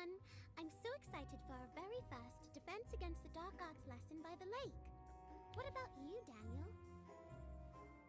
everyone! I'm so excited for our very first Defense Against the Dark Arts lesson by the lake. What about you, Daniel?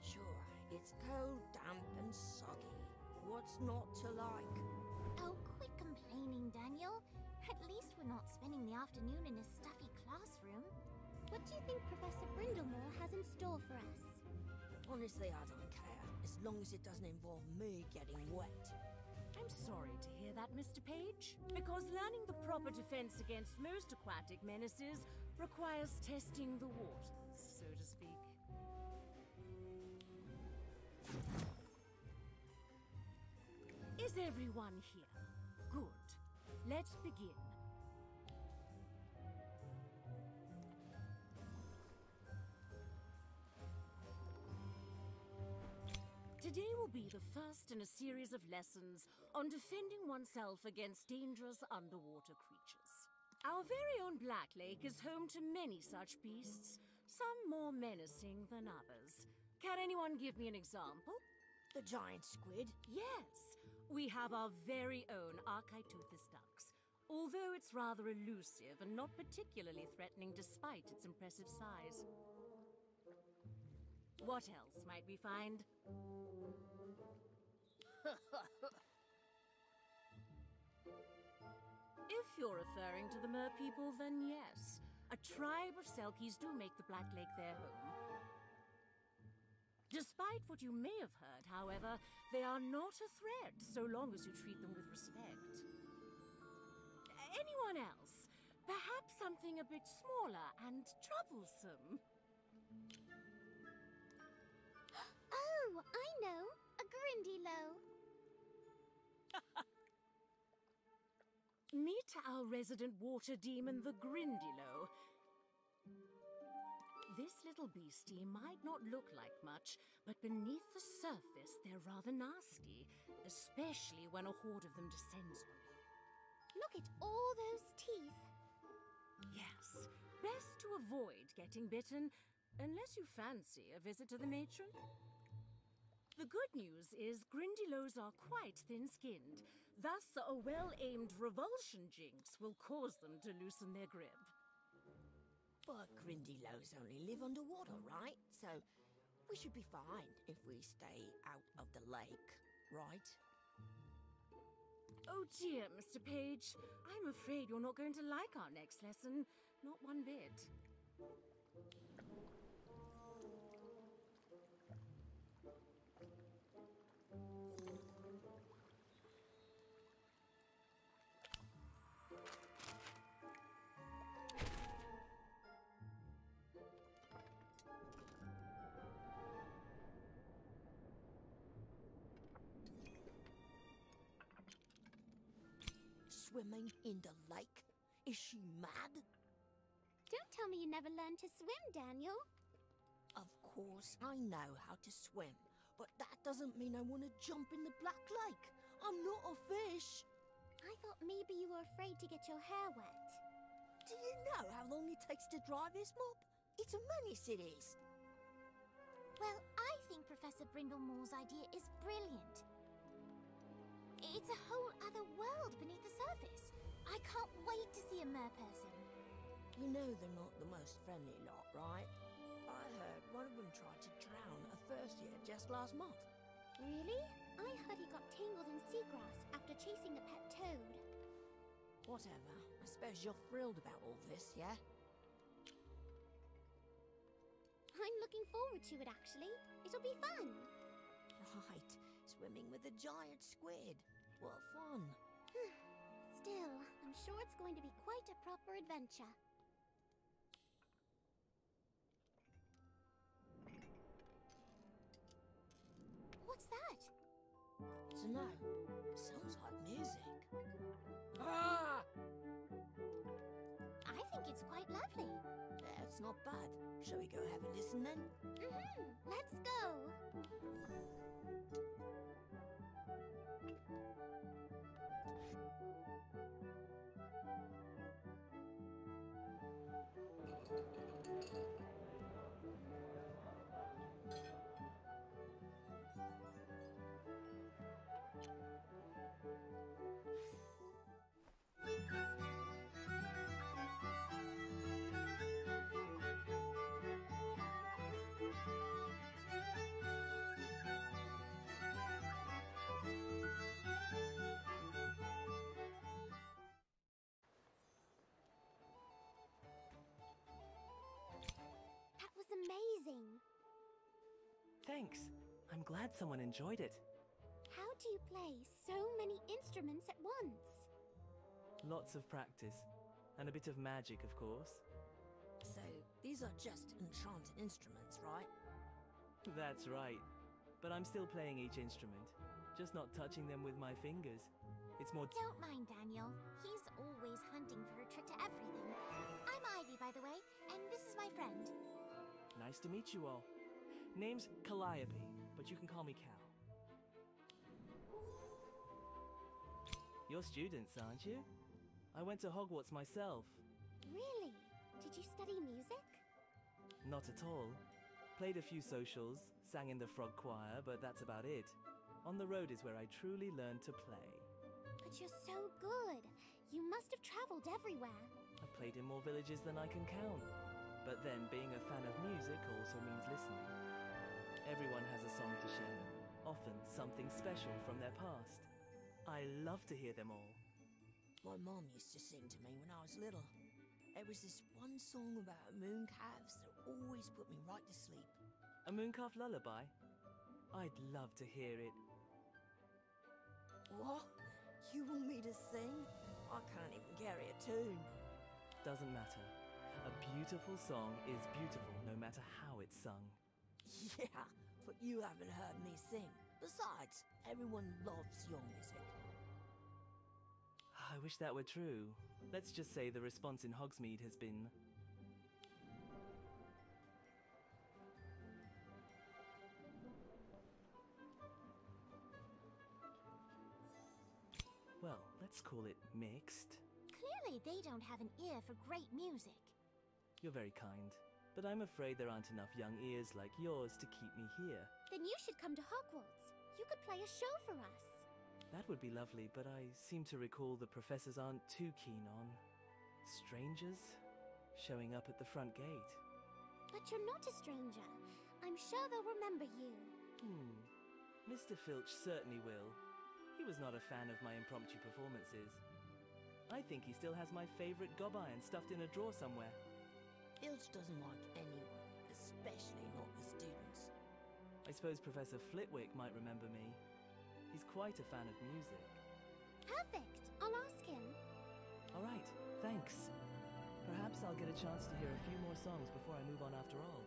Sure, it's cold, damp and soggy. What's not to like? Oh, quit complaining, Daniel. At least we're not spending the afternoon in a stuffy classroom. What do you think Professor Brindlemore has in store for us? Honestly, I don't care, as long as it doesn't involve me getting wet. I'm sorry to hear that, Mr. Page, because learning the proper defense against most aquatic menaces requires testing the waters, so to speak. Is everyone here? Good. Let's begin. Today will be the first in a series of lessons on defending oneself against dangerous underwater creatures. Our very own Black Lake is home to many such beasts, some more menacing than others. Can anyone give me an example? The giant squid? Yes, we have our very own Archaiteuthis ducks, although it's rather elusive and not particularly threatening despite its impressive size. What else might we find? If you're referring to the merpeople, then yes. A tribe of Selkies do make the Black Lake their home. Despite what you may have heard, however, they are not a threat so long as you treat them with respect. Anyone else? Perhaps something a bit smaller and troublesome? Oh, I know! A Grindylow! Meet our resident water demon, the Grindylow. This little beastie might not look like much, but beneath the surface they're rather nasty, especially when a horde of them descends on you. Look at all those teeth! Yes, best to avoid getting bitten, unless you fancy a visit to the matron. The good news is Grindylows are quite thin-skinned, thus a well-aimed revulsion jinx will cause them to loosen their grip. But Grindylows only live underwater, right? So we should be fine if we stay out of the lake, right? Oh dear, Mr. Page. I'm afraid you're not going to like our next lesson. Not one bit. Swimming in the lake? Is she mad? Don't tell me you never learned to swim, Daniel. Of course, I know how to swim, but that doesn't mean I want to jump in the Black Lake. I'm not a fish. I thought maybe you were afraid to get your hair wet. Do you know how long it takes to dry this mop? It's a menace, it is. Well, I think Professor Brindlemore's idea is brilliant. It's a whole other world beneath the surface. I can't wait to see a merperson. You know they're not the most friendly lot, right? I heard one of them tried to drown a first year just last month. Really? I heard he got tangled in seagrass after chasing a pet toad. Whatever. I suppose you're thrilled about all this, yeah? I'm looking forward to it, actually. It'll be fun. Right. Swimming with a giant squid. What fun. Still, I'm sure it's going to be quite a proper adventure. What's that? Dunno. Sounds like music. Ah! I think it's quite lovely. Yeah, it's not bad. Shall we go have a listen then? Let's go. thanks. I'm glad someone enjoyed it. How do you play so many instruments at once? Lots of practice. And a bit of magic, of course. So, these are just enchanted instruments, right? That's right. But I'm still playing each instrument. Just not touching them with my fingers. It's more... Don't mind Daniel. He's always hunting for a trick to everything. I'm Ivy, by the way, and this is my friend. Nice to meet you all. Name's Calliope, but you can call me Cal. You're students, aren't you? I went to Hogwarts myself. Really? Did you study music? Not at all. Played a few socials, sang in the frog choir, but that's about it. On the road is where I truly learned to play. But you're so good. You must have traveled everywhere. I've played in more villages than I can count. But then, being a fan of music also means listening. Everyone has a song to share, often something special from their past. I love to hear them all. My mom used to sing to me when I was little. There was this one song about moon calves that always put me right to sleep. A mooncalf lullaby? I'd love to hear it. What? You want me to sing? I can't even carry a tune. Doesn't matter. A beautiful song is beautiful no matter how it's sung. Yeah, but you haven't heard me sing. Besides, everyone loves your music. I wish that were true. Let's just say the response in Hogsmeade has been... well, let's call it mixed. Clearly they don't have an ear for great music. You're very kind, but I'm afraid there aren't enough young ears like yours to keep me here. Then you should come to Hogwarts. You could play a show for us. That would be lovely, but I seem to recall the professors aren't too keen on strangers showing up at the front gate. But you're not a stranger. I'm sure they'll remember you. Mr. Filch certainly will. He was not a fan of my impromptu performances. I think he still has my favorite gob iron stuffed in a drawer somewhere. Filch doesn't like anyone, especially not the students. I suppose Professor Flitwick might remember me. He's quite a fan of music. Perfect. I'll ask him. All right, thanks. Perhaps I'll get a chance to hear a few more songs before I move on after all.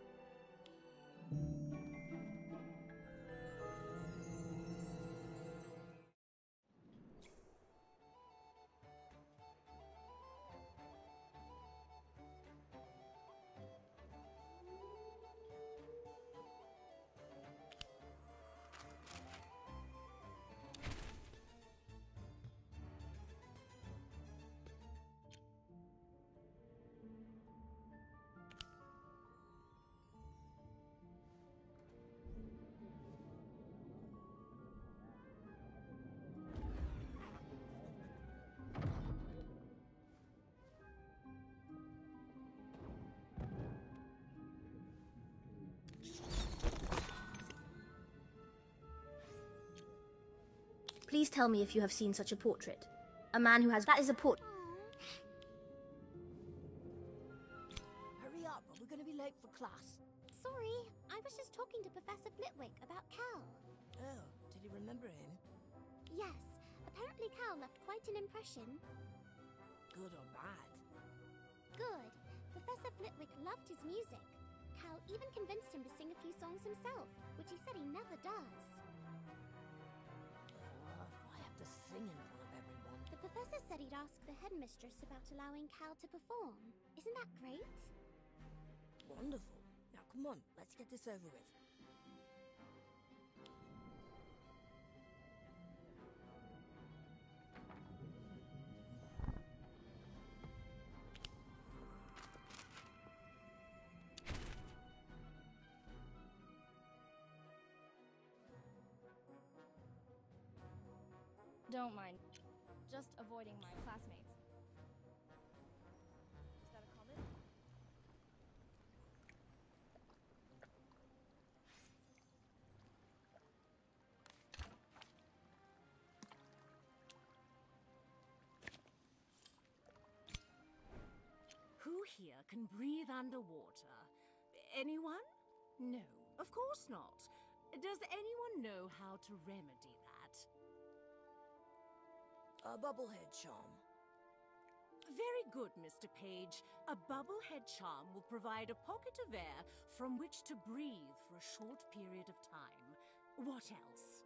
Please tell me if you have seen such a portrait. A man who has... That is a portrait. Hurry up, or we're going to be late for class. Sorry, I was just talking to Professor Flitwick about Cal. Oh, did you remember him? Yes, apparently Cal left quite an impression. Good or bad? Good. Professor Flitwick loved his music. Cal even convinced him to sing a few songs himself, which he said he never does. I have to sing in front of everyone. The professor said he'd ask the headmistress about allowing Cal to perform. Isn't that great? Wonderful. Now come on, let's get this over with. Don't mind. Just avoiding my classmates. Is that a comment? Who here can breathe underwater? Anyone? No, of course not. Does anyone know how to remedy that? A bubblehead charm. Very good, Mr. Page. A bubblehead charm will provide a pocket of air from which to breathe for a short period of time. What else?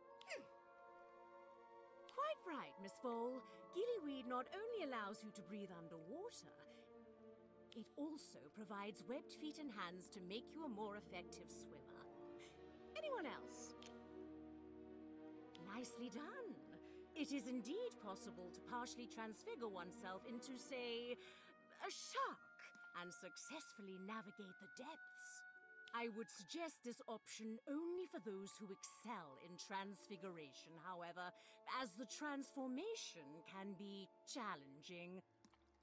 Quite right, Miss Vole. Gillyweed not only allows you to breathe underwater, it also provides webbed feet and hands to make you a more effective swimmer. Anyone else? Nicely done. It is indeed possible to partially transfigure oneself into, say, a shark and successfully navigate the depths. I would suggest this option only for those who excel in transfiguration, however, as the transformation can be challenging.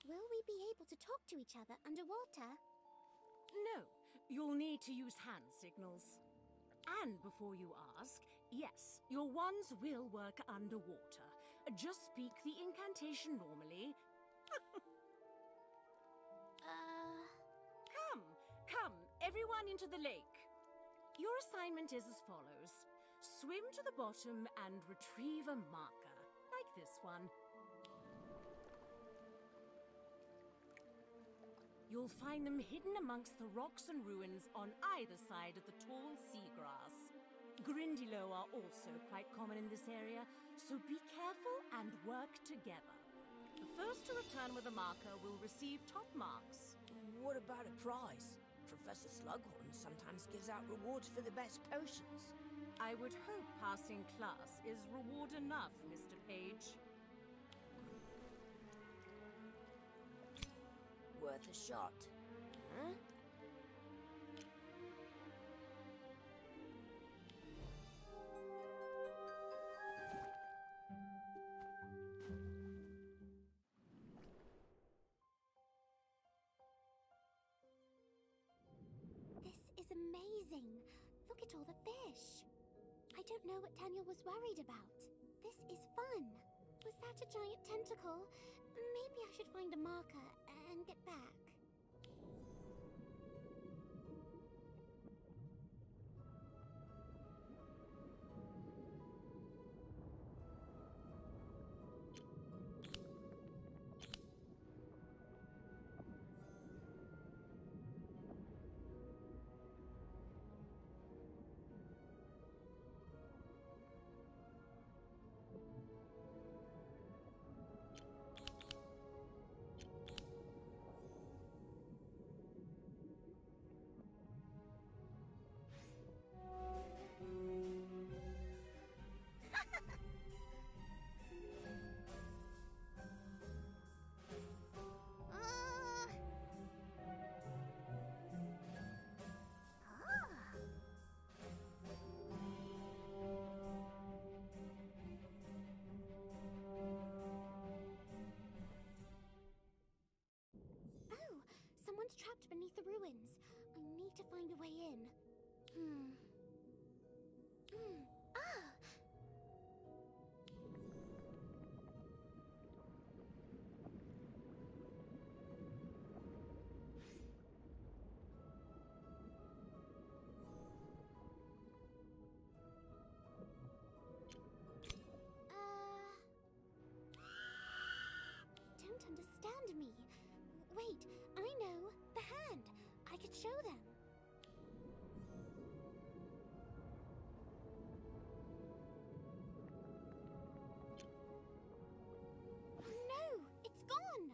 Will we be able to talk to each other underwater? No, you'll need to use hand signals. And before you ask, yes, your wands will work underwater. Just speak the incantation normally. Come, everyone into the lake. Your assignment is as follows. Swim to the bottom and retrieve a marker, like this one. You'll find them hidden amongst the rocks and ruins on either side of the tall seagrass. Grindylow are also quite common in this area, so be careful and work together. The first to return with a marker will receive top marks. What about a prize? Professor Slughorn sometimes gives out rewards for the best potions. I would hope passing class is reward enough, Mr. Page. Worth a shot, huh? This is amazing. Look at all the fish. I don't know what Daniel was worried about. This is fun. Was that a giant tentacle? Maybe I should find a marker and get back. Someone's trapped beneath the ruins. I need to find a way in. Don't understand me. Wait, I know. The hand. I could show them. No, it's gone.